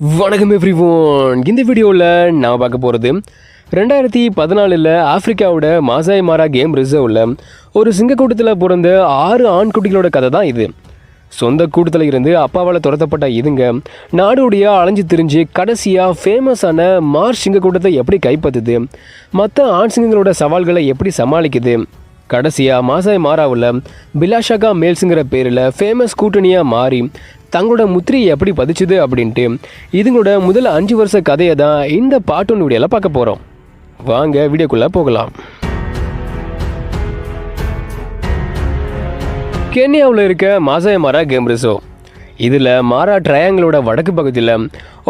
வணக்கம் எவ்ரிவோன். இந்த வீடியோவில் நான் பார்க்க போகிறது 2014 ஆப்பிரிக்காவோட மாசாய் மாரா கேம் ரிசர்வில் ஒரு சிங்கக்கூட்டத்தில் பிறந்த 6 ஆண்குட்டிகளோட கதை தான் இது. சொந்த கூட்டத்தில் இருந்து அப்பாவால் துரத்தப்பட்ட இதுங்க நாடோடியா அலைஞ்சு திரிஞ்சு கடைசியாக ஃபேமஸான மார்ஷ் சிங்கக்கூட்டத்தை எப்படி கைப்பற்றுது, மற்ற ஆண் சிங்கங்களோட சவால்களை எப்படி சமாளிக்குது, கடைசியாக மாசாய் மாராவில் பிலாஷாகா மேல்ஸுங்கிற பேரில் ஃபேமஸ் கூட்டணியாக மாறி தங்களோட முத்திரையை எப்படி பதிச்சுது அப்படின்ட்டு இதுங்களோட முதல் 5 வருஷ கதையை தான் இந்த பார்ட் 1 வீடியோவில் பார்க்க போகிறோம். வாங்க வீடியோக்குள்ளே போகலாம். கென்யாவில் இருக்க மாசாய் மாரா கேம் ரிசர்வ். இதில் மாரா ட்ரையாங்கிளோட வடக்கு பகுதியில்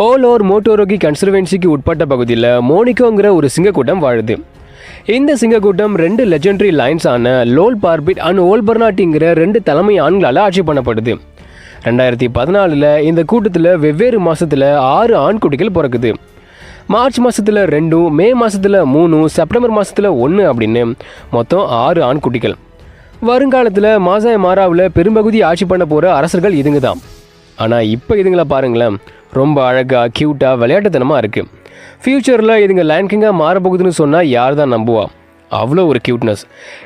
ஓலோர் மோட்டோரோகி கன்சர்வென்சிக்கு உட்பட்ட பகுதியில் மோனிகோங்கிற ஒரு சிங்கக்கூட்டம் வாழுது. இந்த சிங்கக்கூட்டம் 2 லெஜெண்டரி லைன்ஸான லோல் பார்பிட் அண்ட் ஓல் பர்னாட்டிங்கிற 2 தலைமை ஆண்களால் ஆட்சி பண்ணப்படுது. 2014 இந்த கூட்டத்தில் வெவ்வேறு மாதத்தில் 6 ஆண்குட்டிகள் பிறக்குது. மார்ச் மாதத்தில் 2, மே மாதத்தில் 3, செப்டம்பர் மாதத்தில் 1 அப்படின்னு மொத்தம் 6 ஆண்குட்டிகள். வருங்காலத்தில் மாசாய் மாராவில் பெரும்பகுதி ஆட்சி பண்ண போகிற அரசர்கள் இதுங்க தான். ஆனால் இப்போ இதுங்களை பாருங்களேன், ரொம்ப அழகாக க்யூட்டாக விளையாட்டுத்தனமாக இருக்குது. ஃப்யூச்சரில் இதுங்க லைன் கிங்காக மாறப்போகுதுன்னு சொன்னால் யார் தான் நம்புவா? அவ்வளோ ஒரு க்யூட்னஸ்.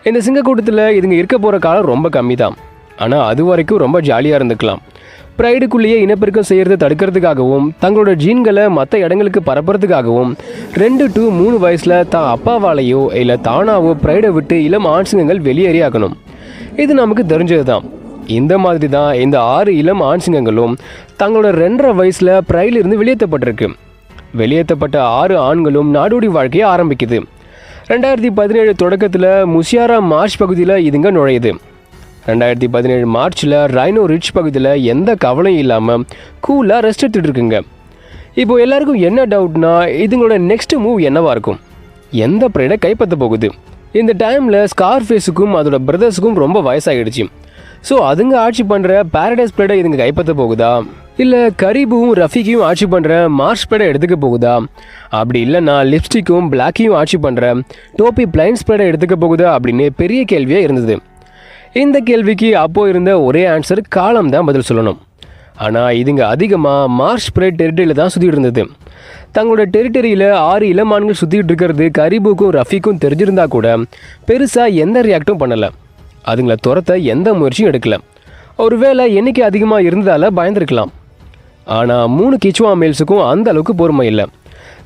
இந்த சிங்கக்கூட்டத்தில் இதுங்க இருக்க போகிற காலம் ரொம்ப கம்மி தான். ஆனால் அது வரைக்கும் ரொம்ப ஜாலியாக இருந்துக்கலாம். ப்ரைடுக்குள்ளேயே இனப்பெருக்கம் செய்கிறத தடுக்கிறதுக்காகவும் தங்களோட ஜீன்களை மற்ற இடங்களுக்கு பரப்புறதுக்காகவும் 2 to 3 வயசில் தான் அப்பாவாலேயோ இல்லை தானாவோ ப்ரைடை விட்டு இளம் ஆண் சிங்கங்கள் வெளியேறியாகணும். இது நமக்கு தெரிஞ்சது தான். இந்த மாதிரி தான் இந்த 6 இளம் ஆண் சிங்கங்களும் தங்களோட 2.5 வயசில் ப்ரைடிலிருந்து வெளியேற்றப்பட்டிருக்கு. வெளியேற்றப்பட்ட 6 ஆண்களும் நாடோடி வாழ்க்கையை ஆரம்பிக்குது. 2017 தொடக்கத்தில் முசியாரா மார்ஷ் பகுதியில் இதுங்க நுழையுது. 2017 மார்ச்சில் ரைனோ ரிட்ஜ் பகுதியில் எந்த கவலையும் இல்லாமல் கூலாக ரெஸ்ட் எடுத்துகிட்டு இருக்குங்க. இப்போது எல்லாருக்கும் என்ன டவுட்னா, இதுங்களோட நெக்ஸ்ட் மூவ் என்னவாக இருக்கும்? எந்த ப்ரைடை கைப்பற்ற போகுது? இந்த டைமில் ஸ்கார்ஃபேஸுக்கும் அதோட பிரதர்ஸுக்கும் ரொம்ப வயசாகிடுச்சு. ஸோ அதுங்க ஆட்சி பண்ணுற பாரடைஸ் ப்ரைடை இதுங்க கைப்பற்ற போகுதா, இல்லை கரீபுவும் ரஃபிக்கையும் ஆட்சி பண்ணுற மார்ஷ் ப்ரைடை எடுத்துக்க போகுதா, அப்படி இல்லைன்னா லிப்ஸ்டிக்கும் பிளாக்கையும் ஆட்சி பண்ணுற டோபி பிளைன்ஸ் ப்ரைடை எடுத்துக்க போகுதா அப்படின்னு பெரிய கேள்வியாக இருந்தது. இந்த கேள்விக்கு அப்போ இருந்த ஒரே ஆன்சர் காலம் தான் பதில் சொல்லணும். ஆனால் இதுங்க அதிகமாக மார்ஷ் ப்ரைட் டெரிட்டரியில் தான் சுற்றிட்டு இருந்தது. தங்களோட டெரிட்டரியில் 6 இளமான்கள் சுற்றிட்டு இருக்கிறது கரீபுக்கும் ரஃபிக்கும் தெரிஞ்சிருந்தா கூட பெருசாக எந்த ரியாக்டும் பண்ணலை. அதுங்களை துரத்த எந்த முயற்சியும் எடுக்கலை. ஒருவேளை எண்ணிக்கை அதிகமாக இருந்ததால் பயந்துருக்கலாம். ஆனால் 3 கிச்சுவா மேல்ஸுக்கும் அந்த அளவுக்கு பொறுமை இல்லை.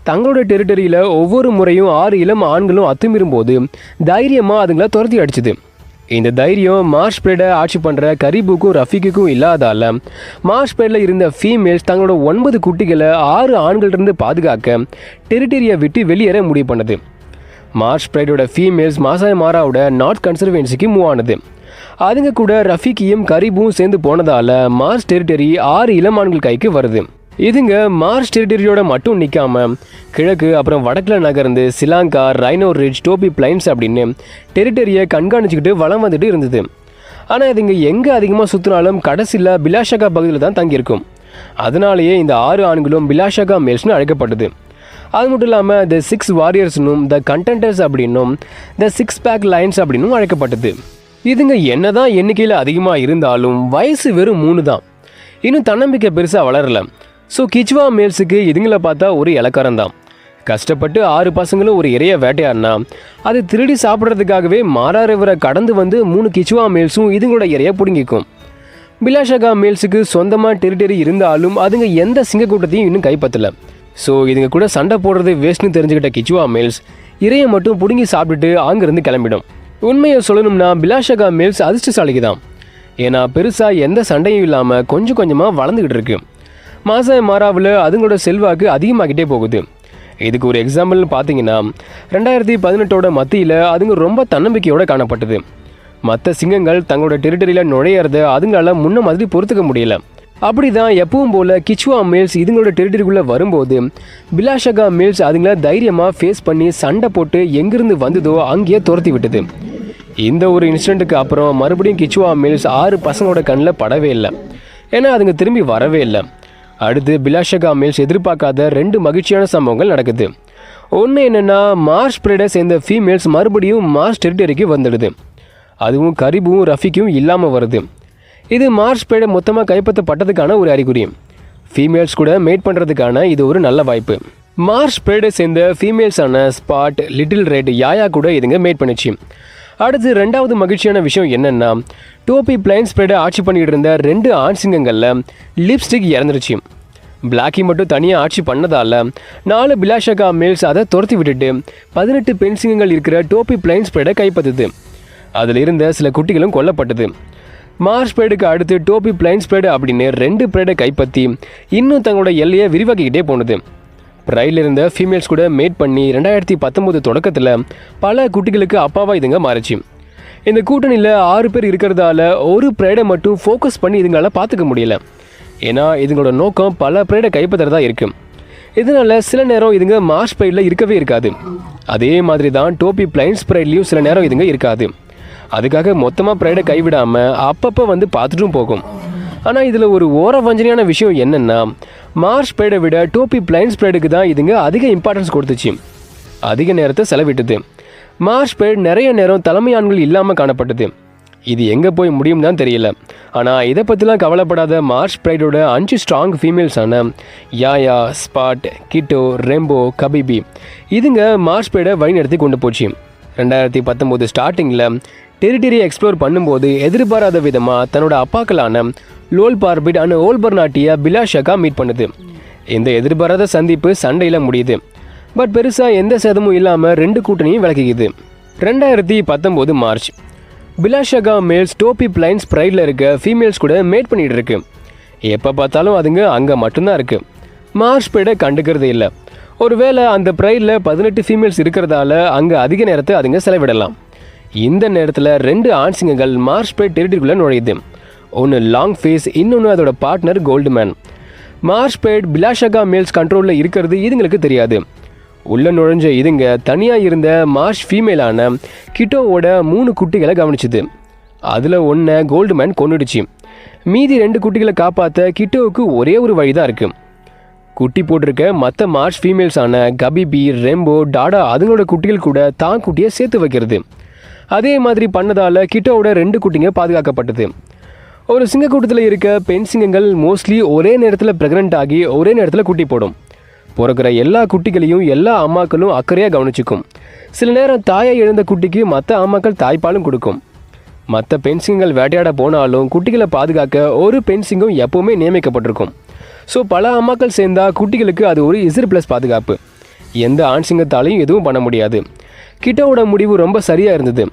தங்களோட டெரிட்டரியில் ஒவ்வொரு முறையும் 6 இளம் ஆண்களும் அத்துமீறும்போது தைரியமாக அதுங்களை துரத்தி அடிச்சுது. இந்த தைரியம் மார்ஷ் ப்ரைடை ஆட்சி பண்ணுற கரீபுக்கும் ரஃபிக்குக்கும் இல்லாதால மார்ஷ் ப்ரைடில் இருந்த ஃபீமேல்ஸ் தங்களோட 9 குட்டிகளை 6 ஆண்கள்டிருந்து பாதுகாக்க டெரிட்டரியை விட்டு வெளியேற முடிவு பண்ணுது. மார்ஷ் ப்ரைடோட ஃபீமேல்ஸ் மாசாய் மாராவோட நார்த் கன்சர்வென்சிக்கு மூவ் ஆனது. அதுங்க கூட ரஃபிக்கையும் கரீபும் சேர்ந்து போனதால் மார்ஷ் டெரிட்டரி 6 இளமான்கள் கைக்கு வருது. இதுங்க மார்ஷ் டெரிட்டரியோட மட்டும் நிற்காம கிழக்கு அப்புறம் வடக்கில் நகர்ந்து Sri Lanka, rhino ridge, dhobi plains அப்படின்னு டெரிட்டரியை கண்காணிச்சுக்கிட்டு வளம் வந்துட்டு இருந்தது. ஆனால் இதுங்க எங்கே அதிகமாக சுற்றினாலும் கடைசியில் பிலாஷாகா பகுதியில் தான் தங்கியிருக்கும். அதனாலேயே இந்த 6 ஆண்களும் பிலாஷாகா மேல்ஸ்னு அழைக்கப்பட்டது. அது மட்டும் இல்லாமல் த 6 வாரியர்ஸ்னும் த கண்டென்டர்ஸ் அப்படின்னும் த 6 பேக் லைன்ஸ் அப்படின்னும் அழைக்கப்பட்டது. இதுங்க என்னதான் எண்ணிக்கையில் அதிகமாக இருந்தாலும் வயசு வெறும் 3 தான். இன்னும் தன்னம்பிக்கை பெருசாக வளரலை. ஸோ கிச்சுவா மேல்ஸுக்கு இதுங்களை பார்த்தா ஒரு இலக்காரம் தான். கஷ்டப்பட்டு 6 பசங்களும் ஒரு இறைய வேட்டையாடினா அது திருடி சாப்பிட்றதுக்காகவே மாரா ரிவரை கடந்து வந்து 3 கிச்சுவா மேல்ஸும் இதுங்களோட இறைய பிடுங்கிக்கும். பிலாஷாகா மேல்ஸுக்கு சொந்தமாக டெரிட்டரி இருந்தாலும் அதுங்க எந்த சிங்கக்கூட்டத்தையும் இன்னும் கைப்பற்றலை. ஸோ இதுங்க கூட சண்டை போடுறது வேஸ்ட்னு தெரிஞ்சுக்கிட்ட கிச்சுவா மேல்ஸ் இறையை மட்டும் பிடுங்கி சாப்பிட்டுட்டு அங்கேருந்து கிளம்பிடும். உண்மையை சொல்லணும்னா பிலாஷாகா மேல்ஸ் அதிர்ஷ்டசாலிக்கு தான். ஏன்னா பெருசாக எந்த சண்டையும் இல்லாமல் கொஞ்சம் கொஞ்சமாக வளர்ந்துக்கிட்டு இருக்கு. மாசாய் மாராவில் அதுங்களோட செல்வாக்கு அதிகமாகிட்டே போகுது. இதுக்கு ஒரு எக்ஸாம்பிள் பார்த்தீங்கன்னா 2018 மத்தியில் அதுங்க ரொம்ப தன்னம்பிக்கையோடு காணப்பட்டது. மற்ற சிங்கங்கள் தங்களோட டெரிட்டரியில் நுழையிறத அதுங்களால் முன்ன மாதிரி பொறுத்துக்க முடியல. அப்படி தான் எப்பவும் போல் கிச்சுவா மேல்ஸ் இதுங்களோட டெரிட்டரிக்குள்ளே வரும்போது பிலாஷாகா மேல்ஸ் அதுங்கள தைரியமாக ஃபேஸ் பண்ணி சண்டை போட்டு எங்கிருந்து வந்ததோ அங்கேயே துரத்தி விட்டது. இந்த ஒரு இன்சிடெண்ட்டுக்கு அப்புறம் மறுபடியும் கிச்சுவா மேல்ஸ் 6 பசங்களோட கண்ணில் படவே இல்லை. ஏன்னா அதுங்க திரும்பி வரவே இல்லை. அடுத்து பிலாஷாகா மேல்ஸ் எதிர்பார்க்காத 2 மகிழ்ச்சியான சம்பவங்கள் நடக்குது. ஒன்று என்னென்னா, மார்ஷ் ப்ரைடை சேர்ந்த ஃபீமேல்ஸ் மறுபடியும் மார்ஷ் டெரிட்டரிக்கு வந்துடுது. அதுவும் கரீபுவும் ரஃபிக்கும் இல்லாமல் வருது. இது மார்ஷ் ப்ரைடை மொத்தமாக கைப்பற்றப்பட்டதுக்கான ஒரு அறிகுறி. ஃபீமேல்ஸ் கூட மேட் பண்ணுறதுக்கான இது ஒரு நல்ல வாய்ப்பு. மார்ஷ் ஸ்ப்ரெடை சேர்ந்த ஃபீமேல்ஸான ஸ்பாட், லிட்டில் ரெட், யாயா கூட இதுங்க மேட் பண்ணிச்சு. அடுத்து ரெண்டாவது மகிழ்ச்சியான விஷயம் என்னென்னா, டோபி பிளைன் ஸ்ப்ரெடை ஆட்சி பண்ணிட்டு இருந்த 2 ஆண் சிங்கங்களில் லிப்ஸ்டிக் இறந்துருச்சு. பிளாக்கி மட்டும் தனியாக ஆட்சி பண்ணதால் 4 பிலாஷகா மேல்ஸ் அதை துரத்தி விட்டுட்டு 18 பெண் சிங்கங்கள் இருக்கிற டோபி பிளைன் ஸ்ப்ரெடை கைப்பற்றுது. அதில் இருந்த சில குட்டிகளும் கொல்லப்பட்டது. மார்ஷ் ஸ்ப்ரெடுக்கு அடுத்து டோபி பிளைன் ஸ்ப்ரெடு அப்படின்னு 2 ப்ரெடை கைப்பற்றி இன்னும் தங்களோட எல்லையை விரிவாக்கிக்கிட்டே போனது. ப்ரைடில் இருந்த ஃபீமேல்ஸ் கூட மேட் பண்ணி 2019 தொடக்கத்தில் பல குட்டிகளுக்கு அப்பாவாக இதுங்க மாறிச்சு. இந்த கூட்டணியில் 6 பேர் இருக்கிறதால ஒரு ப்ரைடை மட்டும் ஃபோக்கஸ் பண்ணி இதுங்களால பார்த்துக்க முடியல. ஏன்னா இதுங்களோட நோக்கம் பல ப்ரைடை கைப்பற்றுறதா இருக்குது. இதனால் சில நேரம் இதுங்க மார்ஷ் ப்ரைடில் இருக்கவே இருக்காது. அதே மாதிரி தான் டோபி பிளைன் ஸ்ப்ரைட்லேயும் சில நேரம் இதுங்க இருக்காது. அதுக்காக மொத்தமாக ப்ரைடை கைவிடாமல் அப்பப்போ வந்து பார்த்துட்டும் போகும். ஆனால் இதில் ஒரு ஓர வஞ்சனையான விஷயம் என்னென்னா, மார்ஷ் ஸ்ப்ரெடை விட டோபி பிளைன் ஸ்ப்ரெடுக்கு தான் இதுங்க அதிக இம்பார்ட்டன்ஸ் கொடுத்துச்சு, அதிக நேரத்தை செலவிட்டது. மார்ஷ் ஸ்ப்ரெட் நிறைய நேரம் தலைமை ஆண்கள் இல்லாமல் காணப்பட்டது. இது எங்கே போய் முடியும் தான் தெரியல. ஆனால் இதை பற்றிலாம் கவலைப்படாத மார்ஷ் ஸ்ப்ரெடோட 5 ஸ்ட்ராங் ஃபீமேல்ஸான யாயா, ஸ்பாட், கிட்டோ, ரெம்போ, கபிபி இதுங்க மார்ஷ் ஸ்ப்ரெடை வழிநடத்தி கொண்டு போச்சு. 2019 ஸ்டார்டிங்கில் டெரிட்டரியை எக்ஸ்ப்ளோர் பண்ணும்போது எதிர்பாராத விதமாக தன்னோட அப்பாக்களான லோல் பார்பிட் அண்ட் ஓல்பர்னாட்டியை பிலாஷகா மீட் பண்ணுது. இந்த எதிர்பாராத சந்திப்பு சண்டையில் முடியுது. பட் பெருசாக எந்த சேதமும் இல்லாமல் 2 கூட்டணியும் விளக்கிக்குது. 2019 மார்ச் பிலாஷகா மேல்ஸ் டோபி பிளைன் ஸ்ப்ரைடில் இருக்க ஃபீமேல்ஸ் கூட மேட் பண்ணிகிட்டு இருக்கு. எப்போ பார்த்தாலும் அதுங்க அங்கே மட்டும்தான் இருக்குது. மார்ஷ் ஸ்ப்ரெடை கண்டுக்கிறது இல்லை. ஒருவேளை அந்த ப்ரைடில் 18 ஃபீமேல்ஸ் இருக்கிறதால அங்கே அதிக நேரத்தை அதுங்க செலவிடலாம். இந்த நேரத்தில் 2 ஆண் சிங்கங்கள் மார்ஷ் ஸ்ப்ரெட் டெரிட்டரிக்குள்ளே நுழையுது. ஒன்று லாங் ஃபேஸ், இன்னொன்று அதோட பார்ட்னர் கோல்டுமேன். மார்ஷ் ஸ்ப்ரெட் பிலாஷகா மேல்ஸ் கண்ட்ரோலில் இருக்கிறது இதுங்களுக்கு தெரியாது. உள்ளே நுழைஞ்ச இதுங்க தனியாக இருந்த மார்ஷ் ஃபீமேலான கிட்டோவோட 3 குட்டிகளை கவனிச்சுது. அதில் ஒன்றை கோல்டுமேன் கொன்னுடுச்சு. மீதி 2 குட்டிகளை காப்பாற்ற கிட்டோவுக்கு ஒரே ஒரு வழி தான் இருக்குது. குட்டி போட்டிருக்க மற்ற மார்ஷ் ஃபீமேல்ஸான கபிபி, ரெம்போ, டாடா அதுங்களோட குட்டிகள் கூட தான் குட்டியை சேர்த்து வைக்கிறது. அதே மாதிரி பண்ணதால் கிட்டோவோட 2 குட்டிங்க பாதுகாக்கப்பட்டது. ஒரு சிங்கக்கூட்டத்தில் இருக்க பெண் சிங்கங்கள் மோஸ்ட்லி ஒரே நேரத்தில் ப்ரெக்னென்ட் ஆகி ஒரே நேரத்தில் குட்டி போடும். பிறக்கிற எல்லா குட்டிகளையும் எல்லா அம்மாக்களும் அக்கறையாக கவனிச்சுக்கும். சில நேரம் தாயை இழந்த குட்டிக்கு மற்ற அம்மாக்கள் தாய்ப்பாலும் கொடுக்கும். மற்ற பெண் சிங்கங்கள் வேட்டையாட போனாலும் குட்டிகளை பாதுகாக்க ஒரு பெண் சிங்கம் எப்போவுமே நியமிக்கப்பட்டிருக்கும். ஸோ பல அம்மாக்கள் சேர்ந்தா குட்டிகளுக்கு அது ஒரு இசர் ப்ளஸ் பாதுகாப்பு. எந்த ஆண் சிங்கத்தாலையும் எதுவும் பண்ண முடியாது. கிட்டோவோட முடிவு ரொம்ப சரியாக இருந்தது.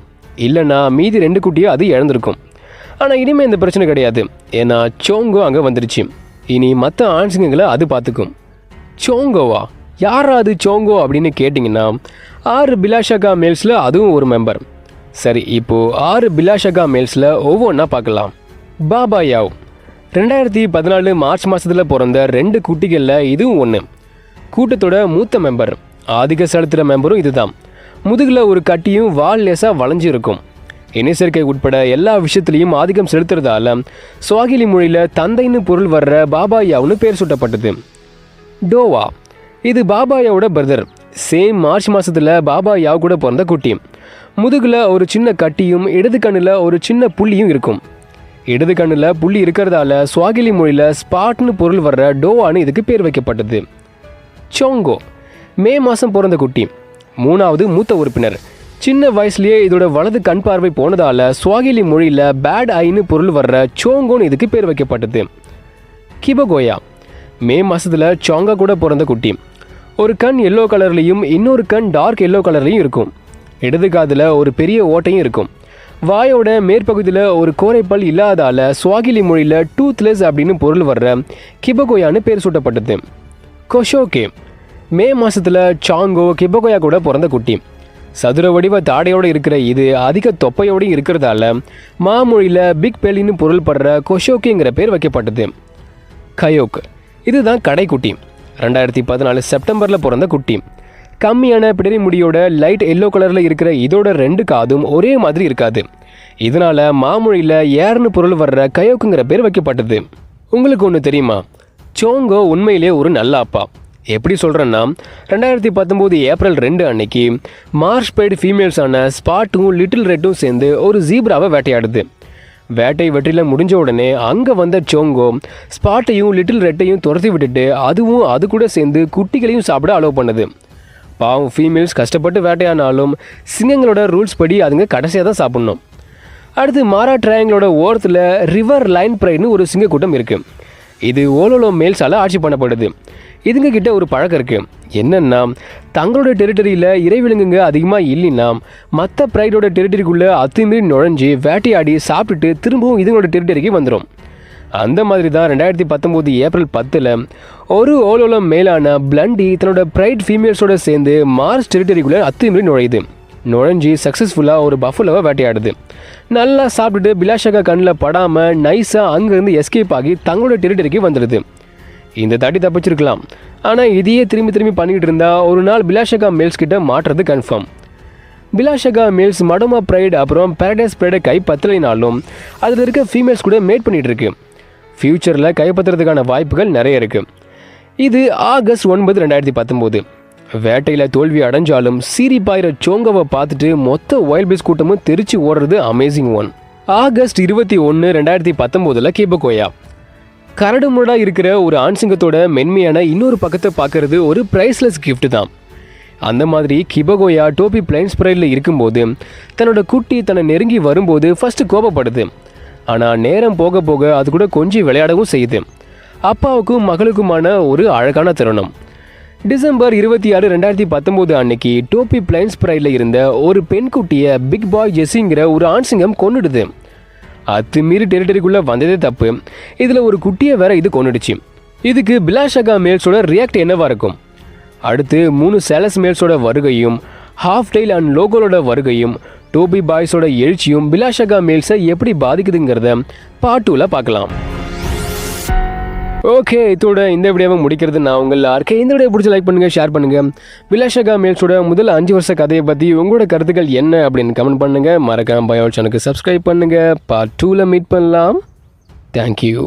இல்லைன்னா மீதி 2 குட்டியை அது இழந்திருக்கும். ஆனால் இனிமேல் இந்த பிரச்சனை கிடையாது. ஏன்னா சோங்கோ அங்கே வந்துருச்சு. இனி மற்ற ஆண் சிங்கங்களை அது பார்த்துக்கும். சோங்கோவா? யாரா அது சோங்கோ அப்படின்னு கேட்டிங்கன்னா 6 பிலாஷகா மேல்ஸில் அதுவும் ஒரு மெம்பர். சரி, இப்போது 6 பிலாஷகா மேல்ஸில் ஒவ்வொன்றா பார்க்கலாம். பாபா யாவ் 2014 மார்ச் மாதத்தில் பிறந்த 2 குட்டிகளில் இதுவும் ஒன்று. கூட்டத்தோட மூத்த மெம்பர், ஆதிக்க செலுத்துகிற மெம்பரும் இதுதான். முதுகில் ஒரு கட்டியும் வால் லேசாக வளைஞ்சு இருக்கும். இணைச்சேர்க்கை உட்பட எல்லா விஷயத்துலையும் ஆதிக்கம் செலுத்துறதால சுவாகிலி மொழியில் தந்தைன்னு பொருள் வர்ற பாபாயாவுன்னு பேர் சூட்டப்பட்டது. டோவா இது பாபாயாவோட பிரதர். சேம் மார்ச் மாதத்தில் பாபாயாவ் கூட பிறந்த குட்டி. முதுகில் ஒரு சின்ன கட்டியும் இடது கண்ணில் ஒரு சின்ன புள்ளியும் இருக்கும். இடது கண்ணில் புள்ளி இருக்கிறதால சுவாகிலி மொழியில் ஸ்பாட்னு பொருள் வர்ற டோவான்னு இதுக்கு பேர் வைக்கப்பட்டது. சோங்கோ மே மாதம் பிறந்த குட்டி, 3வது மூத்த உறுப்பினர். சின்ன வயசுலேயே இதோட வலது கண் பார்வை போனதால் சுவாகிலி மொழியில் பேட் ஐன்னு பொருள் வர்ற சோங்கோன்னு இதுக்கு பேர் வைக்கப்பட்டது. கிபகோயா மே மாதத்தில் சோங்கா கூட பிறந்த குட்டி. ஒரு கண் எல்லோ கலர்லேயும் இன்னொரு கண் டார்க் எல்லோ கலர்லேயும் இருக்கும். இடது காதில் ஒரு பெரிய ஓட்டையும் இருக்கும். வாயோட மேற்பகுதியில் ஒரு கோரைப்பல் இல்லாதால சுவாகிலி மொழியில் டூத்லெஸ் அப்படின்னு பொருள் வர்ற கிபகோயான்னு பேர் சூட்டப்பட்டது. கொஷோகே மே மாதத்தில் சாங்கோ கிபகோயா கூட பிறந்த குட்டி. சதுர வடிவ தாடையோடு இருக்கிற இது அதிக தொப்பையோடு இருக்கிறதால மாமொழியில் பிக் பெலின்னு பொருள் படுற கொஷோக்கிங்கிற பேர் வைக்கப்பட்டது. கயோக் இதுதான் கடைக்குட்டி. 2014 செப்டம்பரில் பிறந்த குட்டி. கம்மியான பிடரி முடியோட லைட் எல்லோ கலரில் இருக்கிற இதோட 2 காதும் ஒரே மாதிரி இருக்காது. இதனால் மாமொழியில் ஏர்னு பொருள் வர்ற கயோக்குங்கிற பேர் வைக்கப்பட்டது. உங்களுக்கு ஒன்று தெரியுமா? சோங்கோ உண்மையிலே ஒரு நல்ல அப்பா. எப்படி சொல்கிறேன்னா, 2019 ஏப்ரல் 2 அன்னைக்கு மார்ஷ் ஸ்ப்ரெட் ஃபீமேல்ஸான ஸ்பாட்டும் லிட்டில் ரெட்டும் சேர்ந்து ஒரு ஜீப்ராவை வேட்டையாடுது. வேட்டை வெற்றியில் முடிஞ்ச உடனே அங்கே வந்த சோங்கோ ஸ்பாட்டையும் லிட்டில் ரெட்டையும் துரத்தி விட்டுட்டு அதுவும் அது கூட சேர்ந்து குட்டிகளையும் சாப்பிட அலோவ் பண்ணுது. பாவம் ஃபீமேல்ஸ் கஷ்டப்பட்டு வேட்டையானாலும் சிங்கங்களோட ரூல்ஸ் படி அதுங்க கடைசியாக தான் சாப்பிட்ணும். அடுத்து மாரா ட்ரையாங்கிளோட ஓரத்தில் ரிவர் லைன் ப்ரைட்னு ஒரு சிங்க கூட்டம் இருக்குது. இது ஓலோலோ மேல்ஸால் ஆட்சி பண்ணப்படுது. இதுங்க கிட்ட ஒரு பழக்கம் இருக்குது. என்னென்னா, தங்களோட டெரிட்டரியில் இறைவிலங்குங்க அதிகமாக இல்லைன்னா மற்ற ப்ரைடோட டெரிட்டரிக்குள்ளே அத்துமீறி நுழைஞ்சி வேட்டையாடி சாப்பிட்டுட்டு திரும்பவும் இதுங்களோட டெரிட்டரிக்கு வந்துடும். அந்த மாதிரி தான் 2019 ஏப்ரல் 10 ஒரு ஓலோலோ மேலான பிளண்டி தன்னோட ப்ரைட் ஃபீமேல்ஸோடு சேர்ந்து மார்ஸ் டெரிட்டரிக்குள்ளே அத்துமீறி நுழைஞ்சி சக்ஸஸ்ஃபுல்லாக ஒரு பஃபலோவை வேட்டையாடுது. நல்லா சாப்பிட்டுட்டு பிலாஷகா கண்ணில் படாமல் நைஸாக அங்கேருந்து எஸ்கேப் ஆகி தங்களோட டெரிட்டரிக்கு வந்துடுது. இந்த தாட்டி தப்பிச்சிருக்கலாம், ஆனால் இதையே திரும்பி பண்ணிக்கிட்டு இருந்தால் ஒரு நாள் பிலாஷகா மேல்ஸ் கிட்ட மாட்டுறது கன்ஃபார்ம். பிலாஷகா மேல்ஸ் மடோமா ப்ரைட் அப்புறம் பேரடைஸ் ப்ரைடை கைப்பற்றலைனாலும் அதில் இருக்க ஃபீமேல்ஸ் கூட மேட் பண்ணிகிட்டு இருக்கு. ஃப்யூச்சரில் கைப்பற்றுறதுக்கான வாய்ப்புகள் நிறைய இருக்குது. இது ஆகஸ்ட் 9, 2019. வேட்டையில் தோல்வி அடைஞ்சாலும் சீரி பாயிர சோங்கோவை பார்த்துட்டு மொத்த வைல்ட் பீஸ் கூட்டமும் தெரிச்சு ஓடுறது அமேசிங் ஒன். ஆகஸ்ட் 21, 2019 கிபகோயா. கரடு முரடாக இருக்கிற ஒரு ஆண் சிங்கத்தோட மென்மையான இன்னொரு பக்கத்தை பார்க்கறது ஒரு ப்ரைஸ்லெஸ் கிஃப்ட் தான். அந்த மாதிரி கிபகோயா டோபி பிளைன்ஸ் ப்ரைடில் இருக்கும்போது தன்னோட குட்டி தன்னை நெருங்கி வரும்போது ஃபஸ்ட்டு கோபப்படுது. ஆனால் நேரம் போக போக அது கூட கொஞ்சம் விளையாடவும் செய்யுது. அப்பாவுக்கும் மகளுக்குமான ஒரு அழகான தருணம். டிசம்பர் 26, 2019 அன்னைக்கு டோபி பிளைன்ஸ் ப்ரைடில் இருந்த ஒரு பெண் குட்டியை பிக் பாய் ஜெஸ்ஸிங்கிற ஒரு ஆண் சிங்கம் கொன்னுடுது. அத்துமீறி டெரிட்டரிக்குள்ளே வந்ததே தப்பு, இதில் ஒரு குட்டியை வேற இது கொன்னுடுச்சு. இதுக்கு பிலாஷகா மேல்ஸோட ரியாக்ட் என்னவா இருக்கும்? அடுத்து 3 சேலஸ் மேல்ஸோட வருகையும் ஹாஃப் டெயில் அண்ட் லோகோலோட வருகையும் டோபி பாய்ஸோட எழுச்சியும் பிலாஷகா மேல்ஸை எப்படி பாதிக்குதுங்கிறத பார்ட் 2ல் பார்க்கலாம். ஓகே, இதோட இந்த வீடியோவை முடிக்கிறது நான் உங்கள் யாருக்கு. இந்த வீடியோ பிடிச்சி லைக் பண்ணுங்கள், ஷேர் பண்ணுங்கள். பிலாஷகா மேல்ஸோட முதல் 5 வருஷ கதையை பற்றி உங்களோட கருத்துக்கள் என்ன அப்படின்னு கமெண்ட் பண்ணுங்கள். மறக்காம பயோ சேனலுக்கு சப்ஸ்கிரைப் பண்ணுங்கள். பார்ட் 2ல் மீட் பண்ணலாம். தேங்க்யூ.